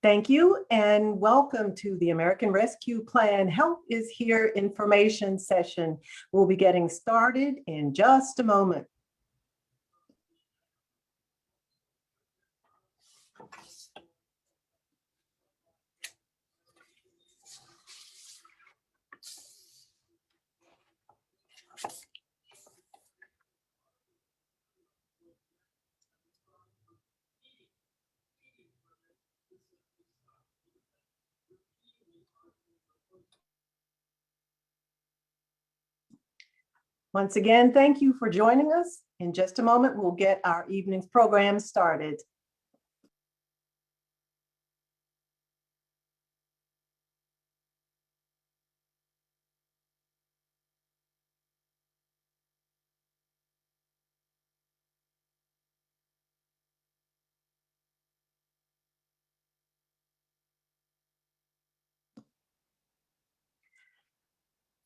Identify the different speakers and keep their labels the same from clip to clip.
Speaker 1: Thank you and welcome to the American Rescue Plan Help is Here information session. We'll be getting started in just a moment. Once again, thank you for joining us. In just a moment, we'll get our evening's program started.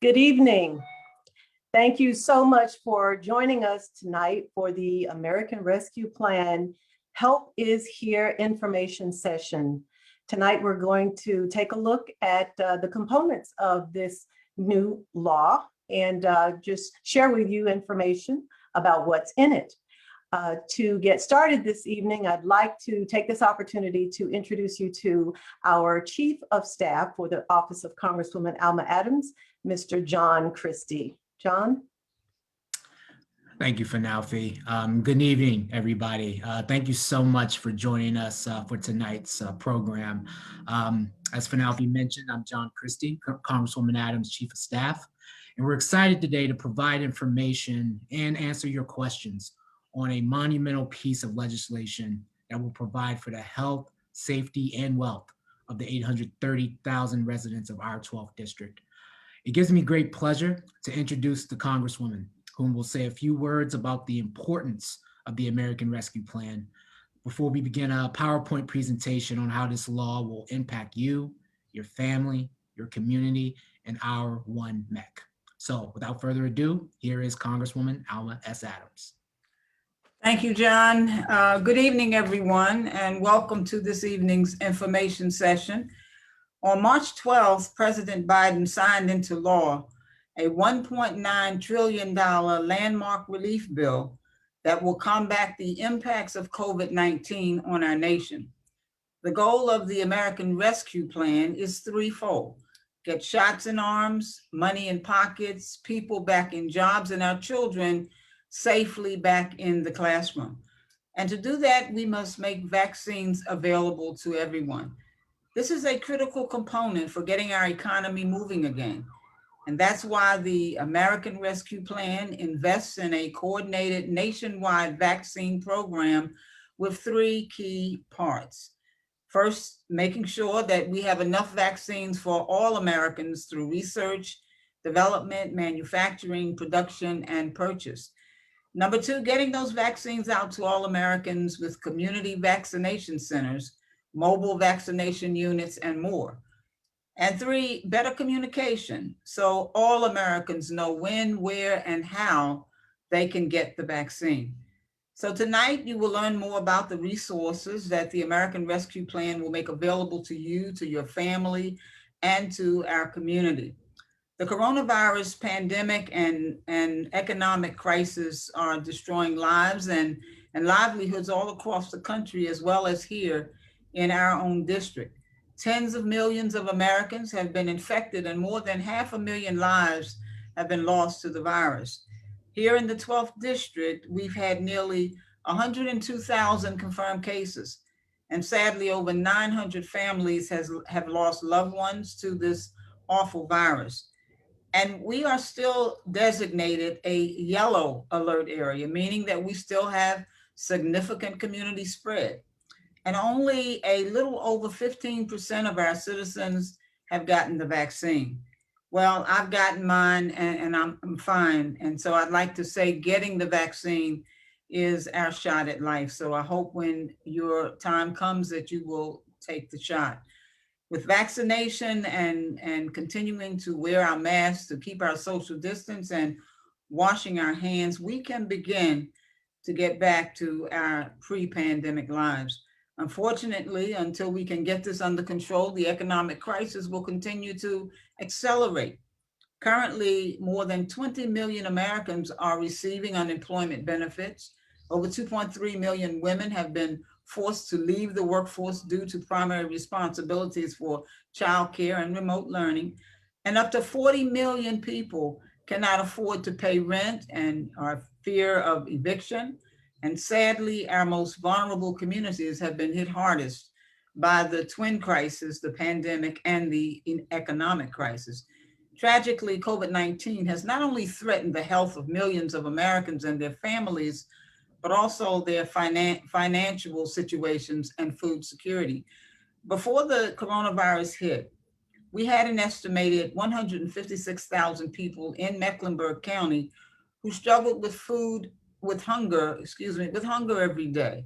Speaker 1: Good evening. Thank you so much for joining us tonight for the American Rescue Plan Help is Here information session. Tonight, we're going to take a look at the components of this new law and just share with you information about what's in it. To get started this evening, I'd like to take this opportunity to introduce you to our Chief of Staff for the Office of Congresswoman Alma Adams, Mr. John Christie. John?
Speaker 2: Thank you, Fenalfi. Good evening, everybody. Thank you so much for joining us for tonight's program. As Fenalfi mentioned, I'm John Christie, Congresswoman Adams' Chief of Staff, and we're excited today to provide information and answer your questions on a monumental piece of legislation that will provide for the health, safety, and wealth of the 830,000 residents of our 12th district. It gives me great pleasure to introduce the Congresswoman, whom will say a few words about the importance of the American Rescue Plan before we begin a PowerPoint presentation on how this law will impact you, your family, your community, and our one MEC. So without further ado, here is Congresswoman Alma S. Adams.
Speaker 3: Thank you, John. Good evening, everyone, and welcome to this evening's information session. On March 12th, President Biden signed into law a $1.9 trillion landmark relief bill that will combat the impacts of COVID-19 on our nation. The goal of the American Rescue Plan is threefold: get shots in arms, money in pockets, people back in jobs, and our children safely back in the classroom. And to do that, we must make vaccines available to everyone. This is a critical component for getting our economy moving again. And that's why the American Rescue Plan invests in a coordinated nationwide vaccine program with three key parts. First, making sure that we have enough vaccines for all Americans through research, development, manufacturing, production, and purchase. Number two, getting those vaccines out to all Americans with community vaccination centers, mobile vaccination units, and more. And three, better communication, so all Americans know when, where, and how they can get the vaccine. So tonight, you will learn more about the resources that the American Rescue Plan will make available to you, to your family, and to our community. The coronavirus pandemic and economic crisis are destroying lives and livelihoods all across the country, as well as here in our own district. Tens of millions of Americans have been infected and more than 500,000 lives have been lost to the virus. Here in the 12th district, we've had nearly 102,000 confirmed cases. And sadly, over 900 families have lost loved ones to this awful virus. And we are still designated a yellow alert area, meaning that we still have significant community spread. And only a little over 15% of our citizens have gotten the vaccine. Well, I've gotten mine and I'm fine. And so I'd like to say getting the vaccine is our shot at life. So I hope when your time comes that you will take the shot. With vaccination and continuing to wear our masks to keep our social distance and washing our hands, we can begin to get back to our pre-pandemic lives. Unfortunately, until we can get this under control, the economic crisis will continue to accelerate. Currently, more than 20 million Americans are receiving unemployment benefits. Over 2.3 million women have been forced to leave the workforce due to primary responsibilities for childcare and remote learning. And up to 40 million people cannot afford to pay rent and are fear of eviction. And sadly, our most vulnerable communities have been hit hardest by the twin crisis, the pandemic and the economic crisis. Tragically, COVID-19 has not only threatened the health of millions of Americans and their families, but also their financial situations and food security. Before the coronavirus hit, we had an estimated 156,000 people in Mecklenburg County who struggled with hunger every day.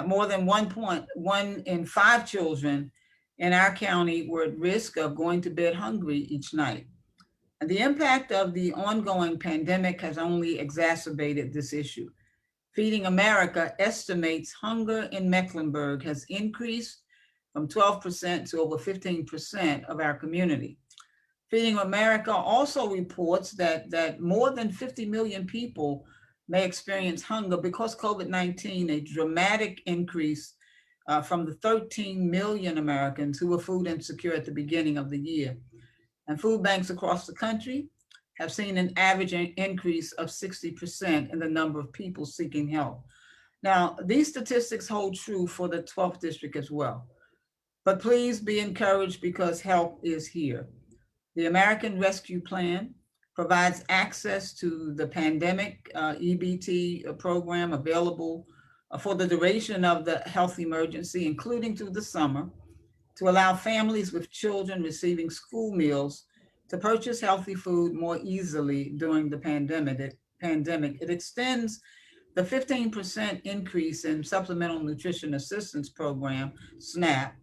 Speaker 3: More than 1.1 in 5 children in our county were at risk of going to bed hungry each night. And the impact of the ongoing pandemic has only exacerbated this issue. Feeding America estimates hunger in Mecklenburg has increased from 12% to over 15% of our community. Feeding America also reports that more than 50 million people may experience hunger because COVID-19, a dramatic increase from the 13 million Americans who were food insecure at the beginning of the year. And food banks across the country have seen an average increase of 60% in the number of people seeking help. Now, these statistics hold true for the 12th district as well. But please be encouraged because help is here. The American Rescue Plan provides access to the pandemic EBT program available for the duration of the health emergency, including through the summer, to allow families with children receiving school meals to purchase healthy food more easily during the pandemic. It extends the 15% increase in Supplemental Nutrition Assistance Program, SNAP,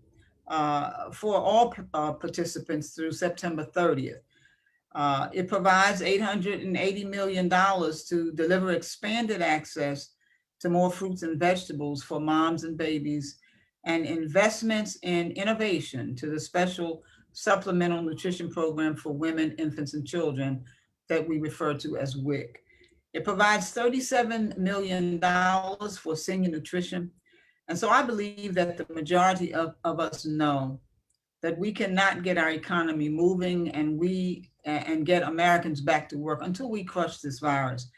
Speaker 3: for all participants through September 30th. It provides $880 million to deliver expanded access to more fruits and vegetables for moms and babies, and investments in innovation to the special Supplemental Nutrition Program for Women, Infants, and Children that we refer to as WIC. It provides $37 million for senior nutrition. And so I believe that the majority of us know that we cannot get our economy moving and get Americans back to work until we crush this virus.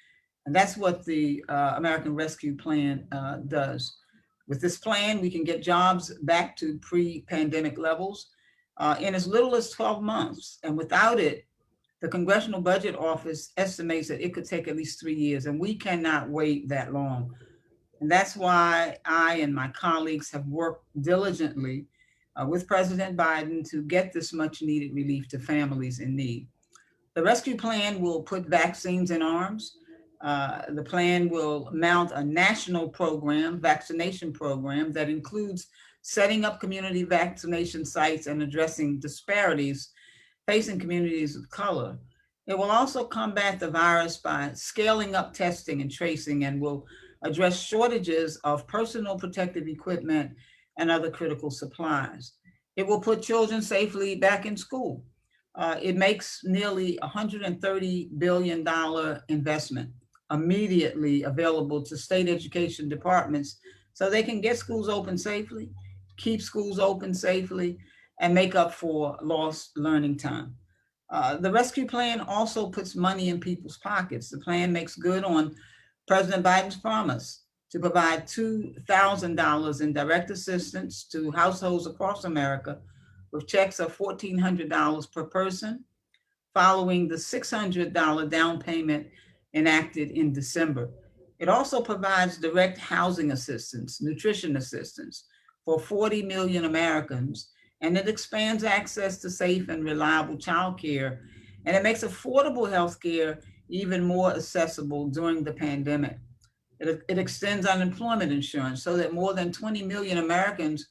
Speaker 3: And that's what the American Rescue Plan does. With this plan, we can get jobs back to pre-pandemic levels in as little as 12 months. And without it, the Congressional Budget Office estimates that it could take at least 3 years, and we cannot wait that long. And that's why I and my colleagues have worked diligently with President Biden to get this much needed relief to families in need. The rescue plan will put vaccines in arms. The plan will mount a national vaccination program that includes setting up community vaccination sites and addressing disparities facing communities of color. It will also combat the virus by scaling up testing and tracing, and will address shortages of personal protective equipment and other critical supplies. It will put children safely back in school. It makes nearly $130 billion investment immediately available to state education departments so they can get schools open safely, keep schools open safely, and make up for lost learning time. The rescue plan also puts money in people's pockets. The plan makes good on President Biden's promise to provide $2,000 in direct assistance to households across America with checks of $1,400 per person, following the $600 down payment enacted in December. It also provides direct housing assistance, nutrition assistance for 40 million Americans, and it expands access to safe and reliable childcare, and it makes affordable healthcare even more accessible during the pandemic. It extends unemployment insurance so that more than 20 million Americans,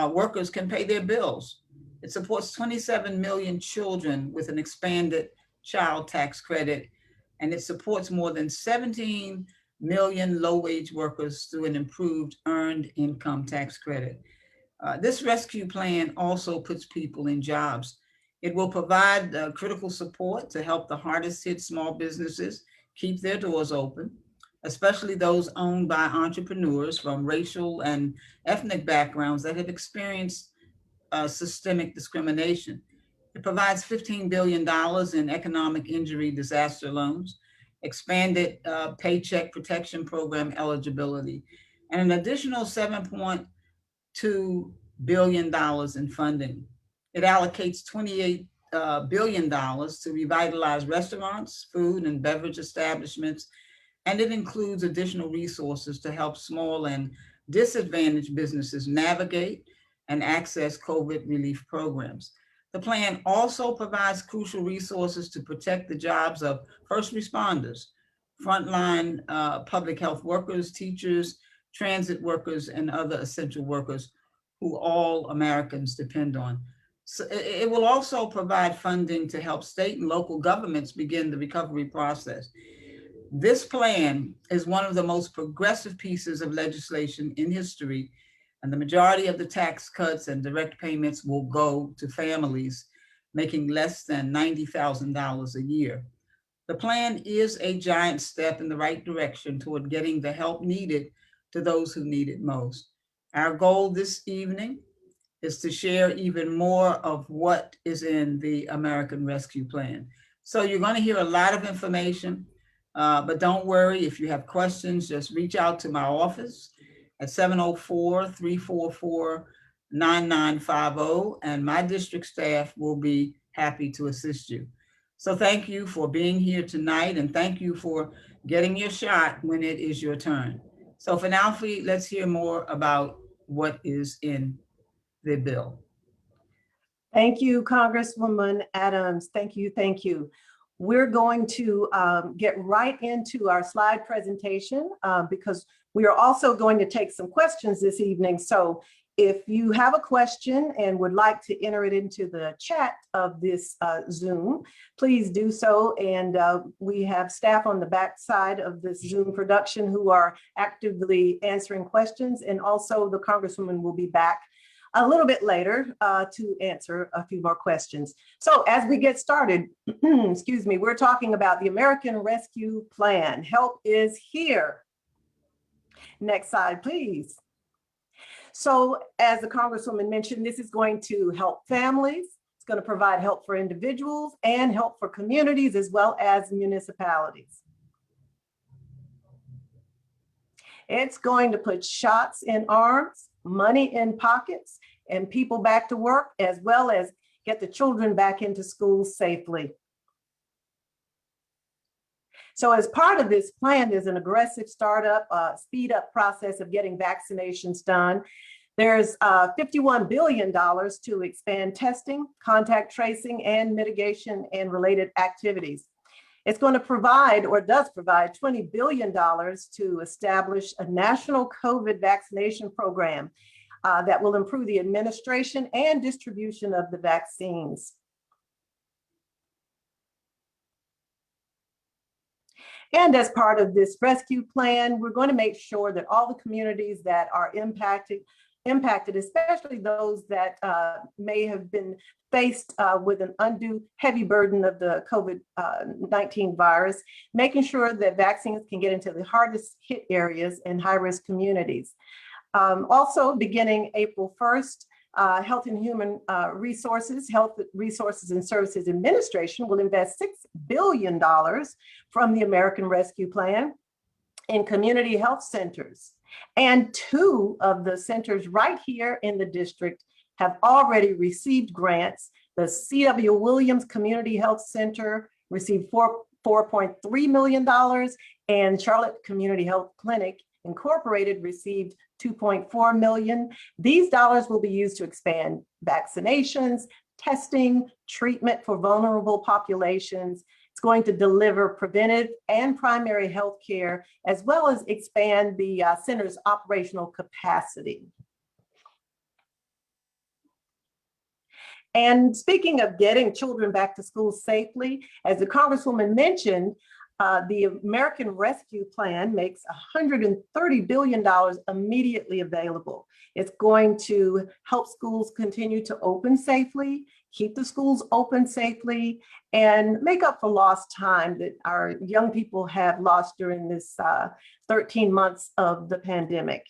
Speaker 3: workers, can pay their bills. It supports 27 million children with an expanded child tax credit, and it supports more than 17 million low-wage workers through an improved earned income tax credit. This rescue plan also puts people in jobs. It will provide critical support to help the hardest hit small businesses keep their doors open, especially those owned by entrepreneurs from racial and ethnic backgrounds that have experienced systemic discrimination. It provides $15 billion in economic injury disaster loans, expanded paycheck protection program eligibility, and an additional $7.2 billion in funding. It allocates $28 billion to revitalize restaurants, food and beverage establishments, and it includes additional resources to help small and disadvantaged businesses navigate and access COVID relief programs. The plan also provides crucial resources to protect the jobs of first responders, frontline public health workers, teachers, transit workers, and other essential workers who all Americans depend on. So it will also provide funding to help state and local governments begin the recovery process. This plan is one of the most progressive pieces of legislation in history, and the majority of the tax cuts and direct payments will go to families making less than $90,000 a year. The plan is a giant step in the right direction toward getting the help needed to those who need it most. Our goal this evening is to share even more of what is in the American Rescue Plan. So you're going to hear a lot of information, but don't worry. If you have questions, just reach out to my office at 704-344-9950, and my district staff will be happy to assist you. So thank you for being here tonight, and thank you for getting your shot when it is your turn. So for now, let's hear more about what is in the bill.
Speaker 1: Thank you, Congresswoman Adams. Thank you, thank you. We're going to get right into our slide presentation because we are also going to take some questions this evening. So if you have a question and would like to enter it into the chat of this Zoom, please do so. And we have staff on the back side of this Zoom production who are actively answering questions. And also the Congresswoman will be back a little bit later to answer a few more questions. So as we get started, excuse me, we're talking about the American Rescue Plan. Help is here. Next slide, please. So as the Congresswoman mentioned, this is going to help families. It's going to provide help for individuals and help for communities as well as municipalities. It's going to put shots in arms, money in pockets, and people back to work, as well as get the children back into school safely. So as part of this plan, there's an aggressive startup, speed up process of getting vaccinations done. There's $51 billion to expand testing, contact tracing, and mitigation and related activities. It's going to provide, or does provide, $20 billion to establish a national COVID vaccination program that will improve the administration and distribution of the vaccines. And as part of this rescue plan, we're going to make sure that all the communities that are impacted, especially those that may have been faced with an undue heavy burden of the COVID-19 virus, making sure that vaccines can get into the hardest hit areas and high-risk communities. Also, beginning April 1st, Health and Human Resources, Health Resources and Services Administration will invest $6 billion from the American Rescue Plan in community health centers. And 2 of the centers right here in the district have already received grants. The C.W. Williams Community Health Center received $4.3 million, and Charlotte Community Health Clinic Incorporated received $2.4 million. These dollars will be used to expand vaccinations, testing, treatment for vulnerable populations. It's going to deliver preventive and primary health care, as well as expand the center's operational capacity. And speaking of getting children back to school safely, as the Congresswoman mentioned, The American Rescue Plan makes $130 billion immediately available. It's going to help schools continue to open safely, keep the schools open safely, and make up for lost time that our young people have lost during this 13 months of the pandemic.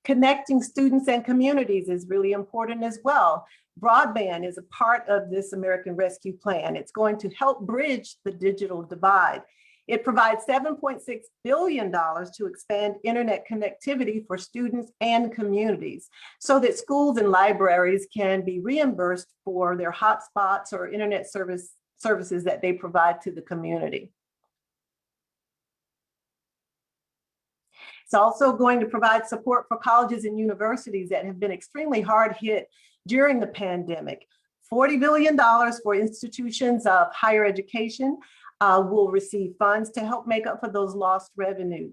Speaker 1: Connecting students and communities is really important as well. Broadband is a part of this American Rescue Plan. It's going to help bridge the digital divide. It provides $7.6 billion to expand internet connectivity for students and communities so that schools and libraries can be reimbursed for their hotspots or internet services that they provide to the community. It's also going to provide support for colleges and universities that have been extremely hard hit during the pandemic. $40 billion for institutions of higher education will receive funds to help make up for those lost revenue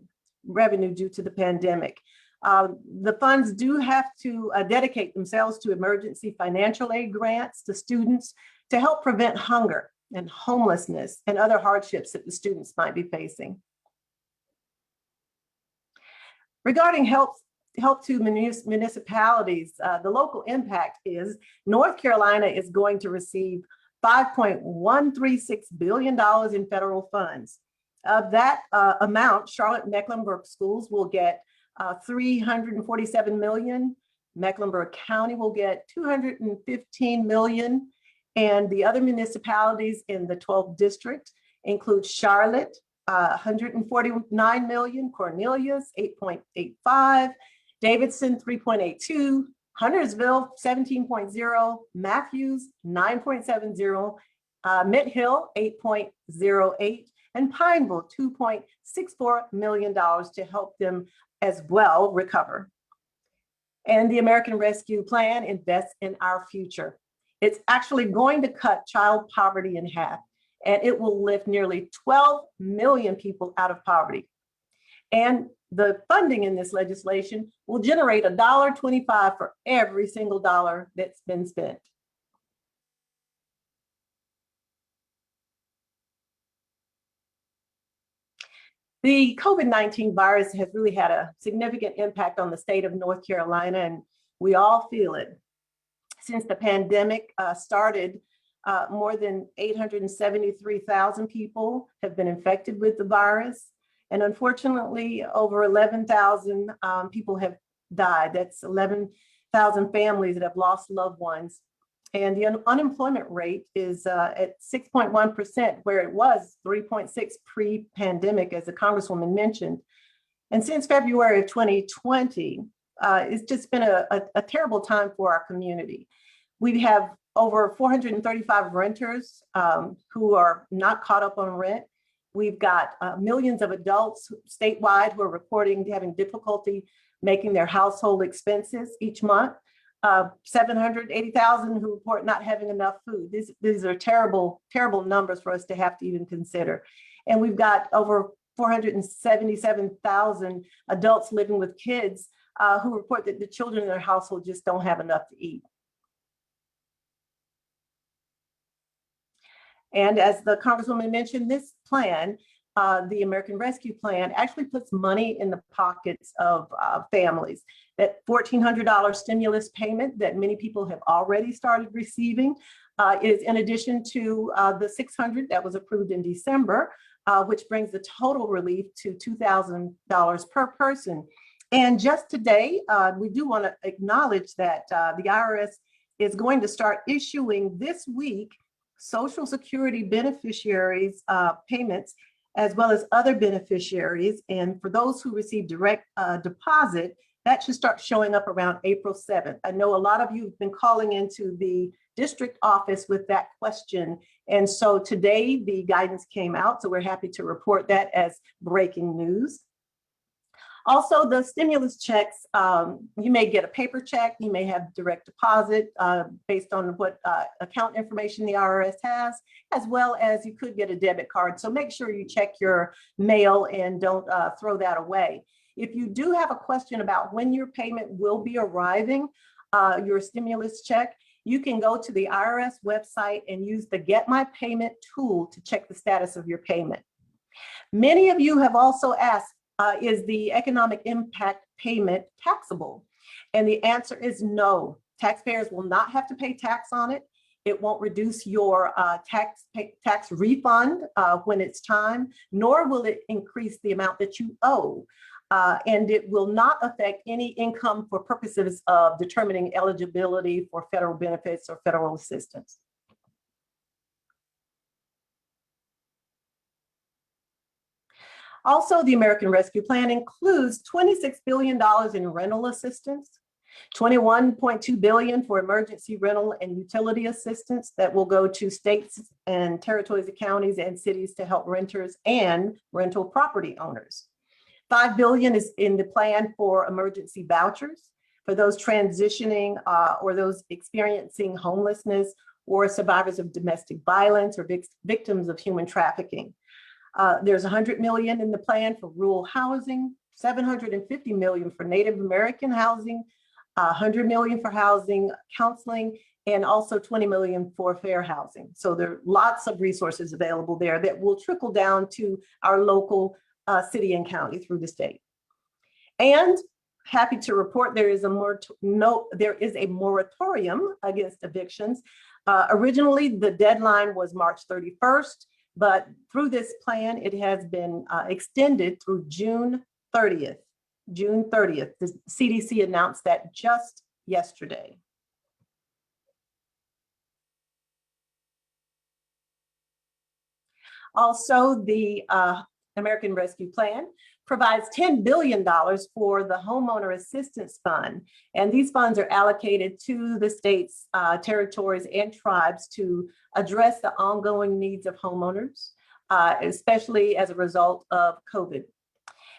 Speaker 1: due to the pandemic. The funds do have to dedicate themselves to emergency financial aid grants to students to help prevent hunger and homelessness and other hardships that the students might be facing. Regarding help to municipalities, the local impact is North Carolina is going to receive $5.136 billion in federal funds. Of that amount, Charlotte-Mecklenburg schools will get $347 million. Mecklenburg County will get $215 million. And the other municipalities in the 12th district include Charlotte, $149 million, Cornelius, $8.85, Davidson, $3.82, Huntersville, $17.0, Matthews, $9.70, Mint Hill, $8.08, and Pineville, $2.64 million to help them as well recover. And the American Rescue Plan invests in our future. It's actually going to cut child poverty in half, and it will lift nearly 12 million people out of poverty. And the funding in this legislation will generate $1.25 for every single dollar that's been spent. The COVID-19 virus has really had a significant impact on the state of North Carolina, and we all feel it. Since the pandemic started, more than 873,000 people have been infected with the virus. And unfortunately, over 11,000 people have died. That's 11,000 families that have lost loved ones. And the unemployment rate is at 6.1%, where it was 3.6 pre-pandemic, as the Congresswoman mentioned. And since February of 2020, it's just been a terrible time for our community. We have over 435 renters who are not caught up on rent. We've got millions of adults statewide who are reporting having difficulty making their household expenses each month. 780,000 who report not having enough food. These are terrible, terrible numbers for us to have to even consider. And we've got over 477,000 adults living with kids who report that the children in their household just don't have enough to eat. And as the Congresswoman mentioned, this plan, the American Rescue Plan, actually puts money in the pockets of families. That $1,400 stimulus payment that many people have already started receiving is in addition to the $600 that was approved in December, which brings the total relief to $2,000 per person. And just today, we do want to acknowledge that the IRS is going to start issuing this week Social Security beneficiaries payments, as well as other beneficiaries. And for those who receive direct deposit, that should start showing up around April 7th. I know a lot of you have been calling into the district office with that question. And so today the guidance came out, so we're happy to report that as breaking news. Also, the stimulus checks, you may get a paper check, you may have direct deposit based on what account information the IRS has, as well as you could get a debit card. So make sure you check your mail and don't throw that away. If you do have a question about when your payment will be arriving, your stimulus check, you can go to the IRS website and use the Get My Payment tool to check the status of your payment. Many of you have also asked, is the economic impact payment taxable? And the answer is no. Taxpayers will not have to pay tax on it. It won't reduce your tax refund when it's time, nor will it increase the amount that you owe. And it will not affect any income for purposes of determining eligibility for federal benefits or federal assistance. Also, the American Rescue Plan includes $26 billion in rental assistance, $21.2 billion for emergency rental and utility assistance that will go to states and territories, counties, and cities to help renters and rental property owners. $5 billion is in the plan for emergency vouchers for those transitioning or those experiencing homelessness or survivors of domestic violence or victims of human trafficking. There's $100 million in the plan for rural housing, $750 million for Native American housing, $100 million for housing counseling, and also $20 million for fair housing. So there are lots of resources available there that will trickle down to our local city and county through the state. And happy to report there is a moratorium against evictions. Originally, the deadline was March 31st, but through this plan, it has been extended through June 30th. June 30th, the CDC announced that just yesterday. Also, the American Rescue Plan provides $10 billion for the Homeowner Assistance Fund. And these funds are allocated to the states, territories, and tribes to address the ongoing needs of homeowners, especially as a result of COVID.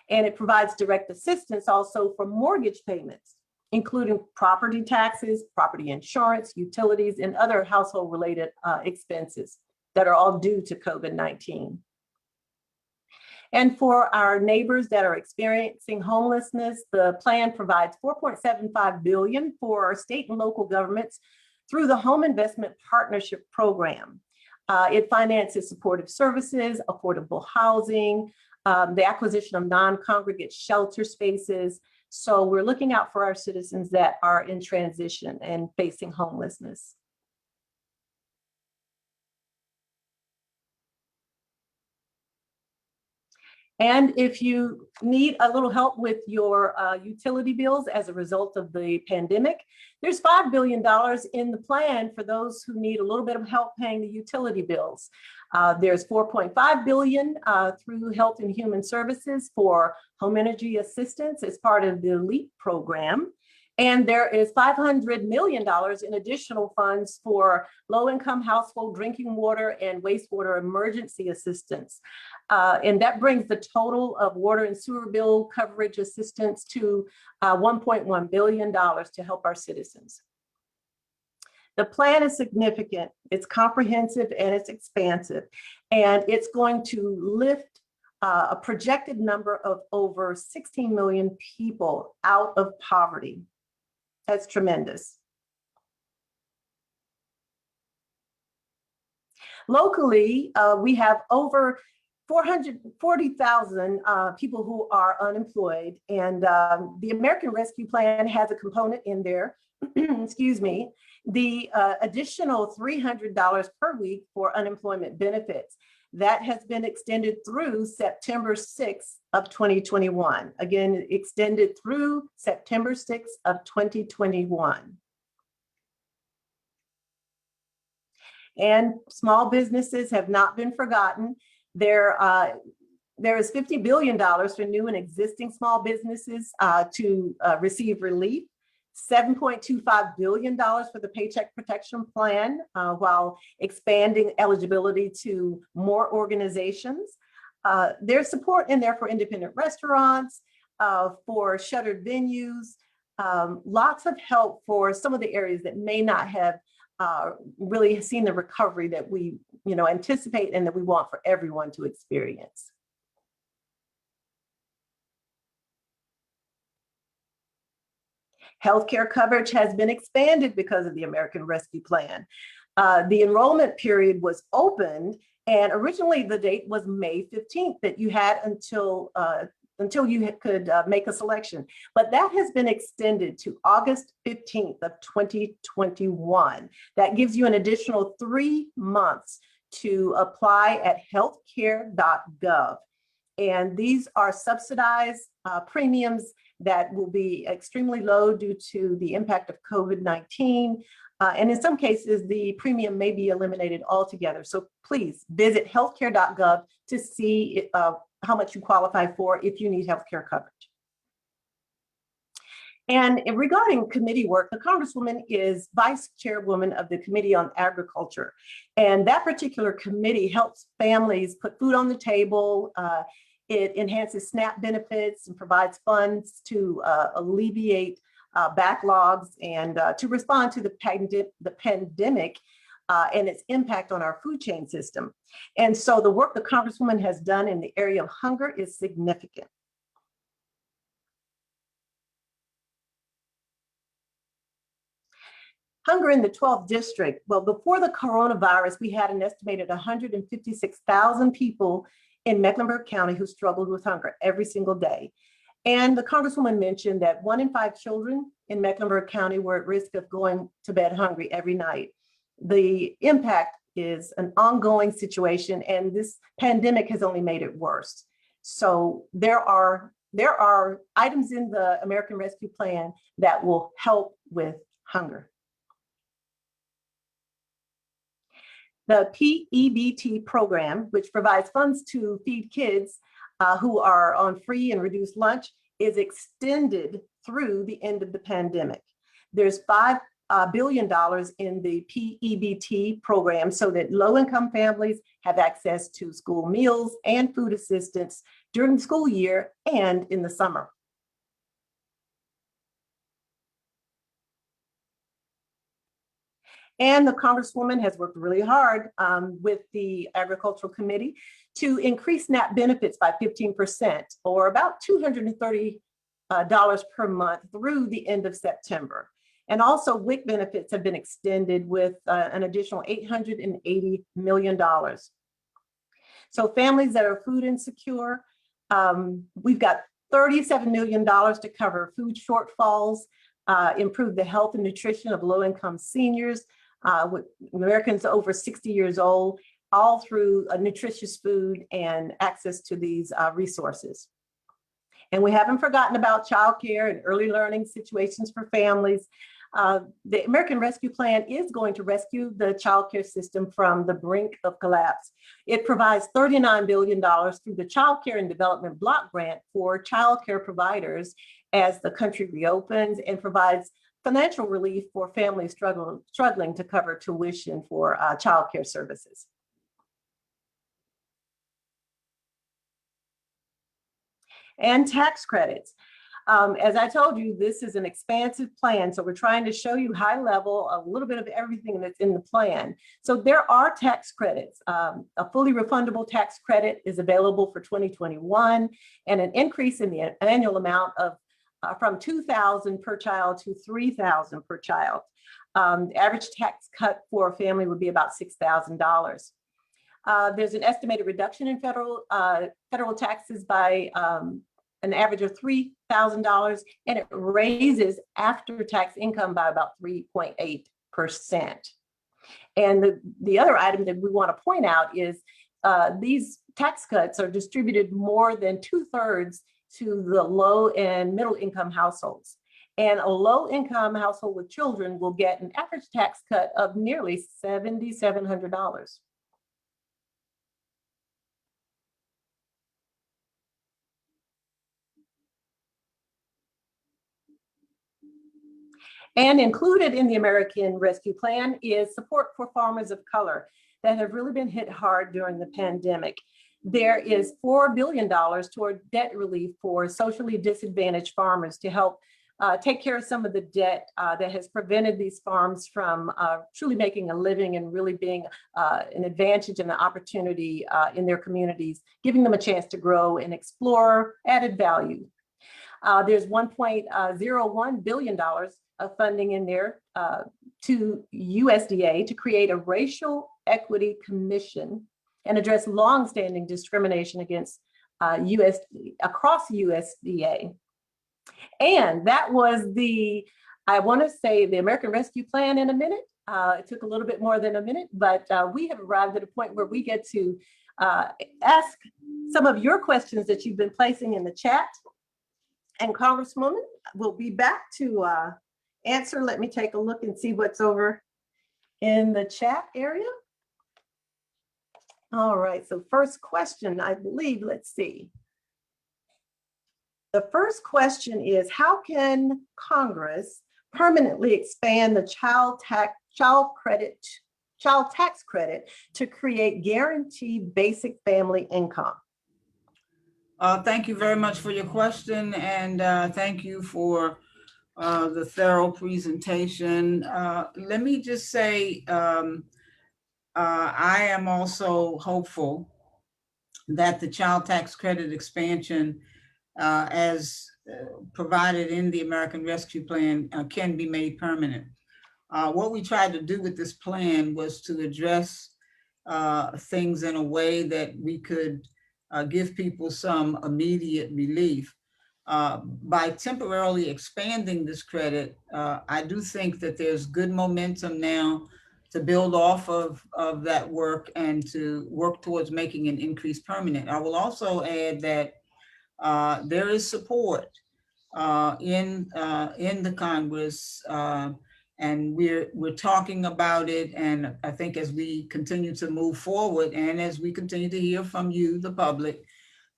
Speaker 1: And it provides direct assistance also for mortgage payments, including property taxes, property insurance, utilities, and other household-related expenses that are all due to COVID-19. And for our neighbors that are experiencing homelessness, the plan provides $4.75 billion for our state and local governments through the Home Investment Partnership Program. It finances supportive services, affordable housing, the acquisition of non-congregate shelter spaces. So we're looking out for our citizens that are in transition and facing homelessness. And if you need a little help with your utility bills as a result of the pandemic, there's $5 billion in the plan for those who need a little bit of help paying the utility bills. There's $4.5 billion through Health and Human Services for home energy assistance as part of the LEAP program. And there is $500 million in additional funds for low-income household drinking water and wastewater emergency assistance. And that brings the total of water and sewer bill coverage assistance to $1.1 billion to help our citizens. The plan is significant, it's comprehensive, and it's expansive. And it's going to lift a projected number of over 16 million people out of poverty. That's tremendous. Locally, we have over 440,000 people who are unemployed, and the American Rescue Plan has a component in there, excuse me, the additional $300 per week for unemployment benefits. That has been extended through September 6th of 2021. Again, extended through September 6th of 2021. And small businesses have not been forgotten. There is $50 billion for new and existing small businesses to receive relief. $7.25 billion for the Paycheck Protection Plan, while expanding eligibility to more organizations. There's support in there for independent restaurants, for shuttered venues, lots of help for some of the areas that may not have really seen the recovery that we anticipate and that we want for everyone to experience. Healthcare coverage has been expanded because of the American Rescue Plan. The enrollment period was opened, and originally the date was May 15th that you had until you could make a selection. But that has been extended to August 15th of 2021. That gives you an additional 3 months to apply at healthcare.gov. And these are subsidized premiums that will be extremely low due to the impact of COVID-19. And in some cases, the premium may be eliminated altogether. So please visit healthcare.gov to see how much you qualify for if you need healthcare coverage. And regarding committee work, the Congresswoman is vice chairwoman of the Committee on Agriculture. And that particular committee helps families put food on the table. It enhances SNAP benefits and provides funds to alleviate backlogs and to respond to the pandemic and its impact on our food chain system. And so the work the Congresswoman has done in the area of hunger is significant. Hunger in the 12th district. Well, before the coronavirus, we had an estimated 156,000 people in Mecklenburg County who struggled with hunger every single day. And the Congresswoman mentioned that 1 in 5 children in Mecklenburg County were at risk of going to bed hungry every night. The impact is an ongoing situation, and this pandemic has only made it worse. So there are items in the American Rescue Plan that will help with hunger. The PEBT program, which provides funds to feed kids who are on free and reduced lunch, is extended through the end of the pandemic. There's $5 billion in the PEBT program so that low-income families have access to school meals and food assistance during the school year and in the summer. And the Congresswoman has worked really hard with the Agricultural Committee to increase SNAP benefits by 15%, or about $230 per month through the end of September. And also WIC benefits have been extended with an additional $880 million. So families that are food insecure, we've got $37 million to cover food shortfalls, improve the health and nutrition of low-income seniors, with Americans over 60 years old, all through nutritious food and access to these resources. And we haven't forgotten about childcare and early learning situations for families. The American Rescue Plan is going to rescue the childcare system from the brink of collapse. It provides $39 billion through the Childcare and Development Block Grant for childcare providers as the country reopens, and provides financial relief for families struggling to cover tuition for childcare services. And tax credits. As I told you, this is an expansive plan, so we're trying to show you high level, a little bit of everything that's in the plan. So there are tax credits. A fully refundable tax credit is available for 2021, and an increase in the annual amount of from $2,000 per child to $3,000 per child. The average tax cut for a family would be about $6,000. There's an estimated reduction in federal taxes by an average of $3,000, and it raises after-tax income by about 3.8%. And the other item that we want to point out is these tax cuts are distributed more than 2/3 to the low and middle income households. And a low income household with children will get an average tax cut of nearly $7,700. And included in the American Rescue Plan is support for farmers of color that have really been hit hard during the pandemic. There is $4 billion toward debt relief for socially disadvantaged farmers to help take care of some of the debt that has prevented these farms from truly making a living and really being an advantage and an opportunity in their communities, giving them a chance to grow and explore added value. There's $1.01 billion of funding in there to USDA to create a racial equity commission and address longstanding discrimination against across USDA. And that was I want to say the American Rescue Plan in a minute. It took a little bit more than a minute, but we have arrived at a point where we get to ask some of your questions that you've been placing in the chat. And Congresswoman will be back to answer. Let me take a look and see what's over in the chat area. All right, so first question, I believe, let's see. The first question is, how can Congress permanently expand the child tax credit to create guaranteed basic family income?
Speaker 3: Thank you very much for your question, and thank you for the thorough presentation. Let me just say, I am also hopeful that the child tax credit expansion as provided in the American Rescue Plan can be made permanent. What we tried to do with this plan was to address things in a way that we could give people some immediate relief. By temporarily expanding this credit, I do think that there's good momentum now to build off of that work and to work towards making an increase permanent. I will also add that there is support in the Congress, and we're talking about it. And I think as we continue to move forward and as we continue to hear from you, the public,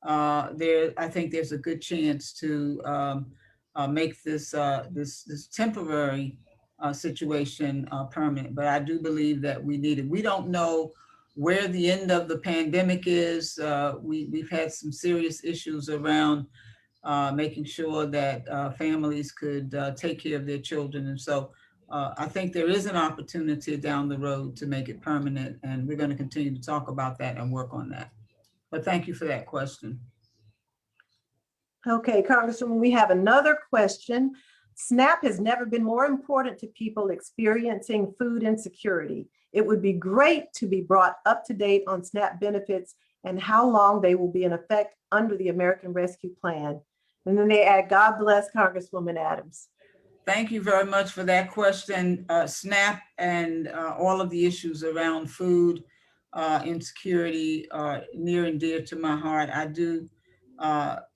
Speaker 3: I think there's a good chance to make this temporary situation permanent. But I do believe that we need it. We don't know where the end of the pandemic is. We've had some serious issues around making sure that families could take care of their children. And so I think there is an opportunity down the road to make it permanent, and we're going to continue to talk about that and work on that. But thank you for that question.
Speaker 1: Okay, Congresswoman, we have another question. SNAP has never been more important to people experiencing food insecurity. It would be great to be brought up to date on SNAP benefits and how long they will be in effect under the American Rescue Plan. And then they add, God bless Congresswoman Adams.
Speaker 3: Thank you very much for that question. SNAP and all of the issues around food insecurity are near and dear to my heart. I do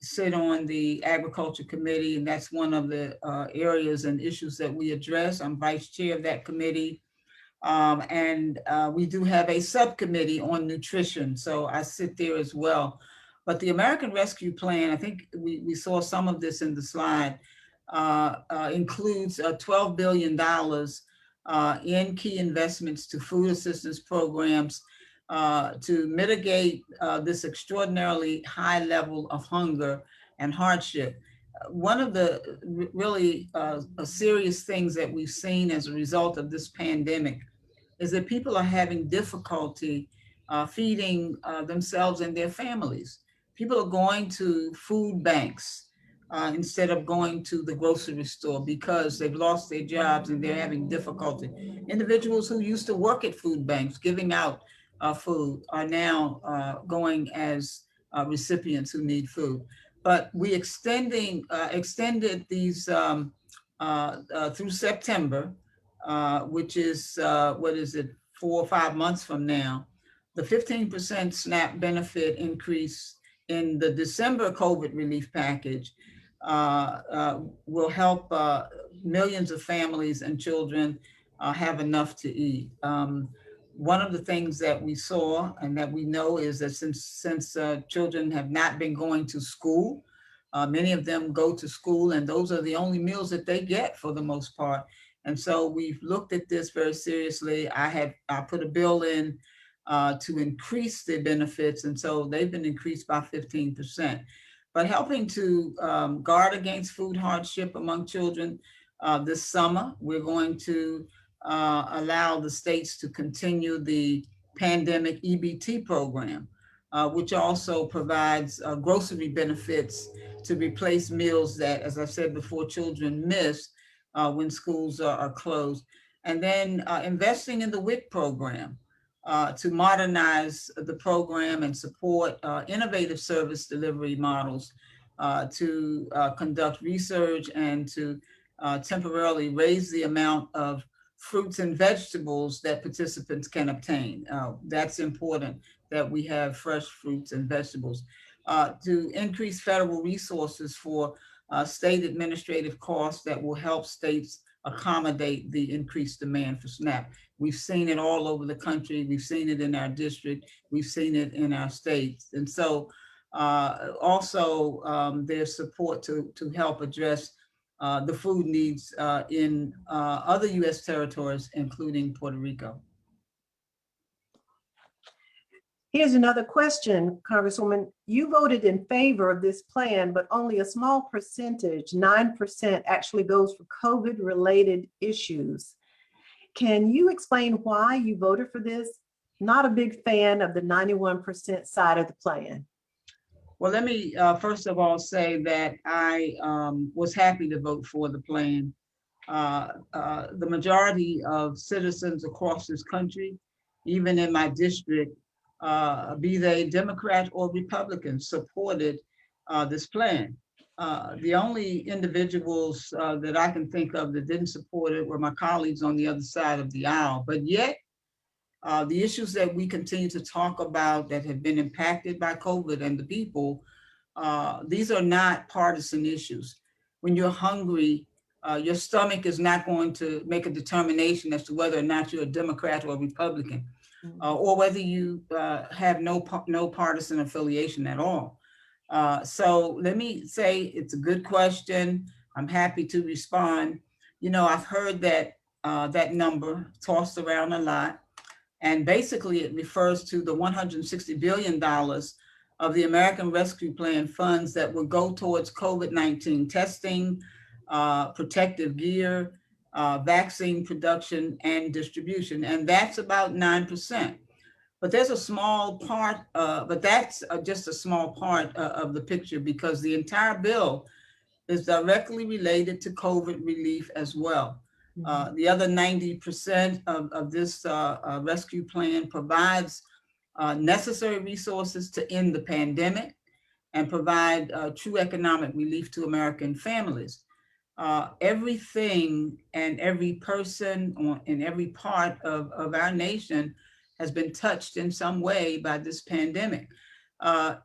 Speaker 3: sit on the Agriculture Committee, and that's one of the areas and issues that we address. I'm vice chair of that committee. And we do have a subcommittee on nutrition, so I sit there as well. But the American Rescue Plan, I think we saw some of this in the slide, includes $12 billion in key investments to food assistance programs to mitigate this extraordinarily high level of hunger and hardship. One of the really serious things that we've seen as a result of this pandemic is that people are having difficulty feeding themselves and their families. People are going to food banks instead of going to the grocery store because they've lost their jobs and they're having difficulty. Individuals who used to work at food banks giving out food are now going as recipients who need food. But we extended these through September, which is, 4 or 5 months from now. The 15% SNAP benefit increase in the December COVID relief package will help millions of families and children have enough to eat. One of the things that we saw and that we know is that since children have not been going to school, many of them go to school and those are the only meals that they get for the most part. And so we've looked at this very seriously. I put a bill in to increase the benefits, and so they've been increased by 15%. But helping to guard against food hardship among children, this summer, we're going to allow the states to continue the pandemic EBT program, which also provides grocery benefits to replace meals that, as I said before, children miss when schools are closed. And then investing in the WIC program to modernize the program and support innovative service delivery models to conduct research and to temporarily raise the amount of fruits and vegetables that participants can obtain. That's important, that we have fresh fruits and vegetables. To increase federal resources for state administrative costs that will help states accommodate the increased demand for SNAP. We've seen it all over the country. We've seen it in our district. We've seen it in our states. And so also there's support to help address the food needs in other U.S. territories, including Puerto Rico.
Speaker 1: Here's another question, Congresswoman. You voted in favor of this plan, but only a small percentage, 9%, actually goes for COVID-related issues. Can you explain why you voted for this? Not a big fan of the 91% side of the plan.
Speaker 3: Well, let me first of all say that I was happy to vote for the plan. The majority of citizens across this country, even in my district, be they Democrat or Republican, supported this plan. The only individuals that I can think of that didn't support it were my colleagues on the other side of the aisle. But yet, the issues that we continue to talk about that have been impacted by COVID and the people, these are not partisan issues. When you're hungry, your stomach is not going to make a determination as to whether or not you're a Democrat or a Republican, or whether you have no partisan affiliation at all. So let me say it's a good question. I'm happy to respond. You know, I've heard that that number tossed around a lot. And basically it refers to the $160 billion of the American Rescue Plan funds that will go towards COVID-19 testing, protective gear, vaccine production and distribution. And that's about 9%. But there's a small part, but that's just a small part of the picture, because the entire bill is directly related to COVID relief as well. The other 90% of this rescue plan provides necessary resources to end the pandemic and provide true economic relief to American families. Everything and every person in every part of our nation has been touched in some way by this pandemic.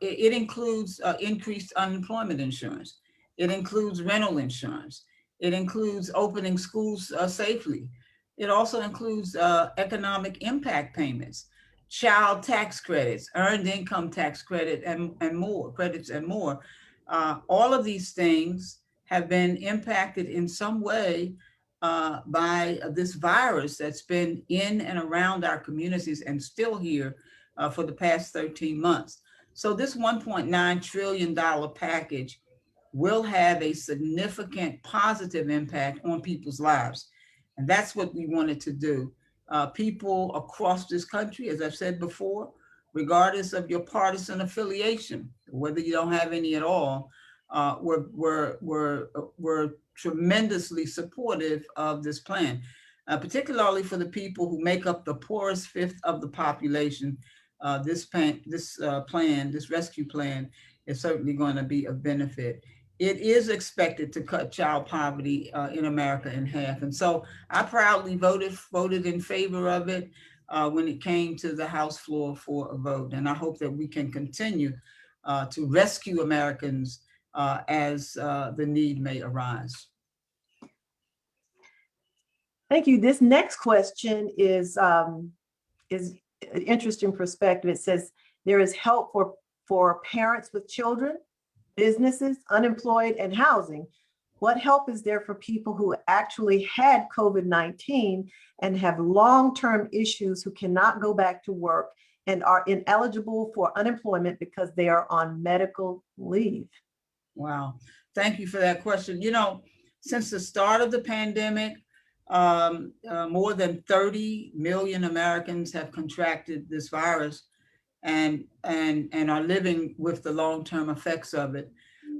Speaker 3: It includes increased unemployment insurance. It includes rental insurance. It includes opening schools safely. It also includes economic impact payments, child tax credits, earned income tax credit, and more credits and more. All of these things have been impacted in some way by this virus that's been in and around our communities and still here for the past 13 months. So this $1.9 trillion package will have a significant positive impact on people's lives. And that's what we wanted to do. People across this country, as I've said before, regardless of your partisan affiliation, whether you don't have any at all, were tremendously supportive of this plan, particularly for the people who make up the poorest fifth of the population. This rescue plan is certainly going to be of benefit. It is expected to cut child poverty in America in half. And so I proudly voted in favor of it when it came to the House floor for a vote. And I hope that we can continue to rescue Americans as the need may arise.
Speaker 1: Thank you. This next question is an interesting perspective. It says there is help for parents with children, businesses, unemployed, and housing. What help is there for people who actually had COVID-19 and have long-term issues, who cannot go back to work and are ineligible for unemployment because they are on medical leave?
Speaker 3: Wow. Thank you for that question. You know, since the start of the pandemic, more than 30 million Americans have contracted this virus. and are living with the long-term effects of it.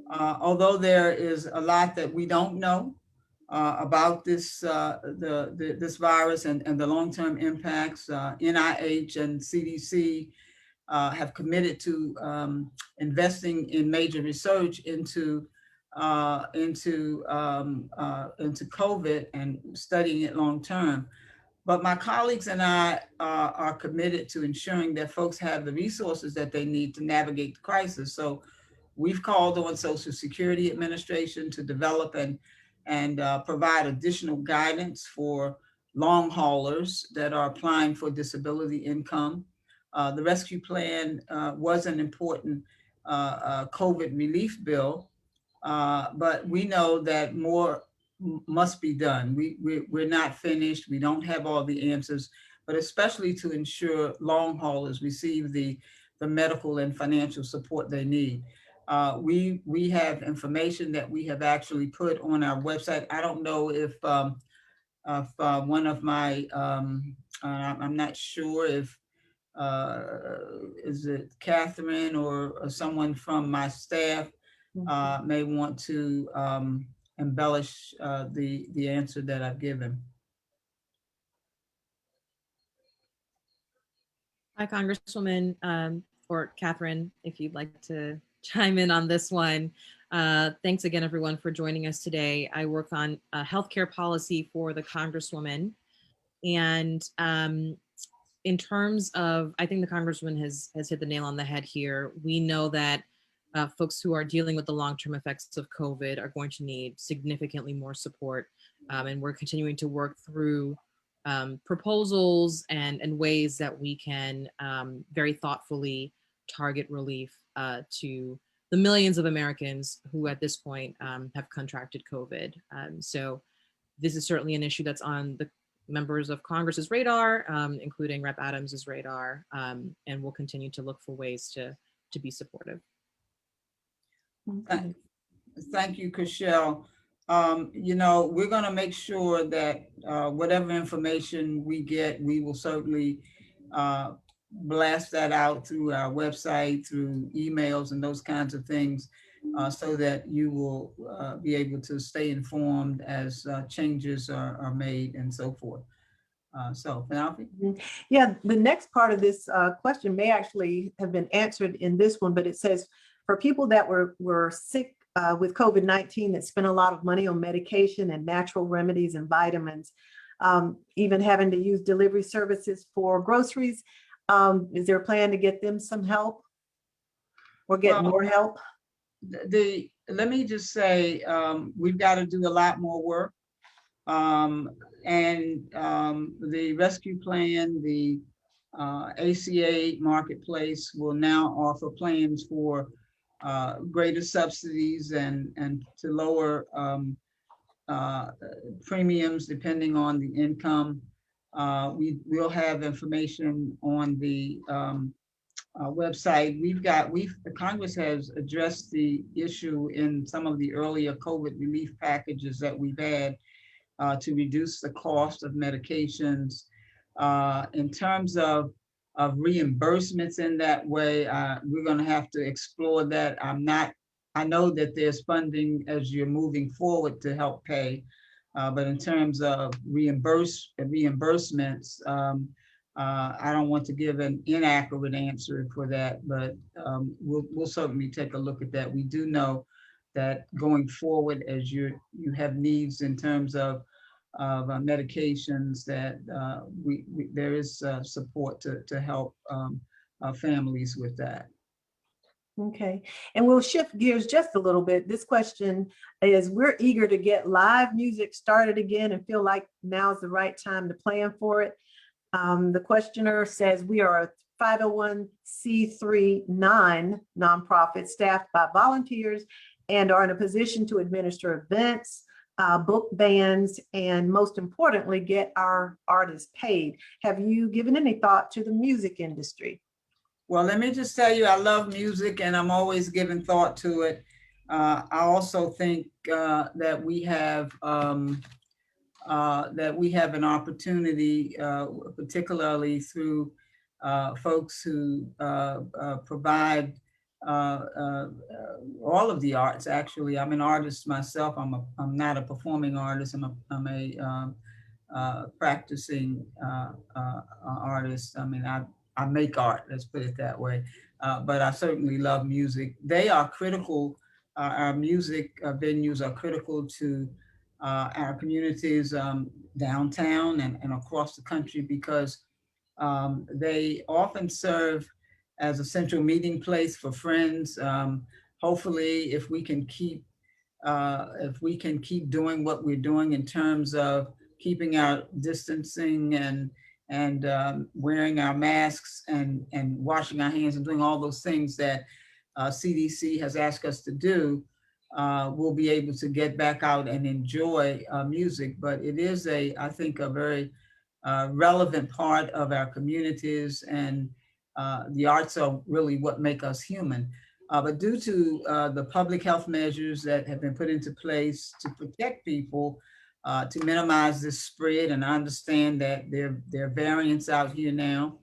Speaker 3: Although there is a lot that we don't know about this this virus and the long-term impacts, NIH and CDC have committed to investing in major research into COVID and studying it long term. But my colleagues and I are committed to ensuring that folks have the resources that they need to navigate the crisis. So we've called on Social Security Administration to develop and provide additional guidance for long haulers that are applying for disability income. The rescue plan was an important COVID relief bill, but we know that more must be done. We're not finished. We don't have all the answers, but especially to ensure long haulers receive the medical and financial support they need. We have information that we have actually put on our website. I don't know if one of my, I'm not sure if, is it Catherine or someone from my staff may want to embellish the answer that I've given.
Speaker 4: Hi, Congresswoman, or Catherine, if you'd like to chime in on this one. Thanks again, everyone, for joining us today. I work on healthcare policy for the Congresswoman. And in terms of, I think the Congresswoman has hit the nail on the head here. We know that folks who are dealing with the long-term effects of COVID are going to need significantly more support. And we're continuing to work through proposals and ways that we can very thoughtfully target relief to the millions of Americans who at this point have contracted COVID. So this is certainly an issue that's on the members of Congress's radar, including Rep. Adams's radar, and we'll continue to look for ways to be supportive.
Speaker 1: Okay.
Speaker 3: Thank you, Cashel. You know, we're going to make sure that whatever information we get, we will certainly blast that out through our website, through emails and those kinds of things, so that you will be able to stay informed as changes are made and so forth. So, Penelope?
Speaker 1: Yeah, the next part of this question may actually have been answered in this one, but it says, for people that were sick with COVID-19 that spent a lot of money on medication and natural remedies and vitamins, even having to use delivery services for groceries, is there a plan to get them some help or get more help?
Speaker 3: Let me just say, we've got to do a lot more work. And the rescue plan, the ACA marketplace will now offer plans for greater subsidies and to lower premiums depending on the income. We will have information on the website. The Congress has addressed the issue in some of the earlier COVID relief packages that we've had to reduce the cost of medications. In terms of reimbursements in that way, we're going to have to explore that. I know that there's funding as you're moving forward to help pay, but in terms of reimbursements, I don't want to give an inaccurate answer for that, but we'll certainly take a look at that. We do know that going forward, as you have needs in terms of medications, that there is support to help families with that.
Speaker 1: Okay, and we'll shift gears just a little bit. This question is, we're eager to get live music started again and feel like now's the right time to plan for it. The questioner says, we are a 501c3 nonprofit staffed by volunteers and are in a position to administer events, book bands, and most importantly, get our artists paid. Have you given any thought to the music industry?
Speaker 3: Well, let me just tell you, I love music and I'm always giving thought to it. I also think that we have an opportunity, particularly through folks who provide all of the arts. Actually, I'm an artist myself. I'm not a performing artist. I'm a practicing artist. I mean, I make art. Let's put it that way. But I certainly love music. They are critical. Our music venues are critical to our communities downtown and across the country because they often serve as a central meeting place for friends. Hopefully, if we can keep doing what we're doing in terms of keeping our distancing and wearing our masks and washing our hands and doing all those things that CDC has asked us to do, we'll be able to get back out and enjoy music. But it is I think, a very relevant part of our communities, and the arts are really what make us human. But due to the public health measures that have been put into place to protect people, to minimize this spread, and I understand that there are variants out here now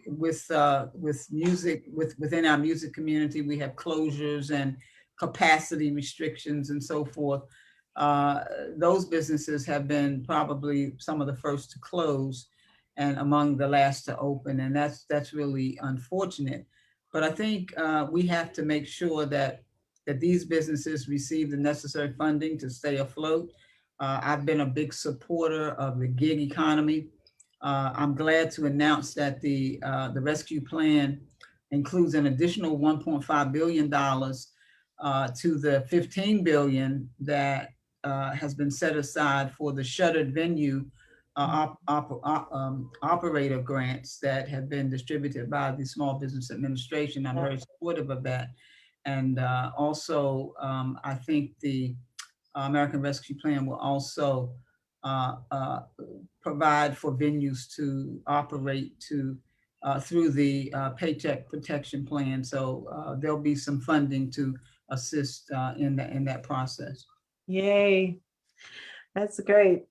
Speaker 3: with music, within our music community, we have closures and capacity restrictions and so forth. Those businesses have been probably some of the first to close and among the last to open, and that's really unfortunate. But I think we have to make sure that these businesses receive the necessary funding to stay afloat. I've been a big supporter of the gig economy. I'm glad to announce that the rescue plan includes an additional $1.5 billion to the $15 billion that has been set aside for the shuttered venue operator grants that have been distributed by the Small Business Administration. I'm very supportive of that. And also, I think the American Rescue Plan will also provide for venues to operate through the Paycheck Protection Plan. So there'll be some funding to assist in that process.
Speaker 1: Yay, that's great.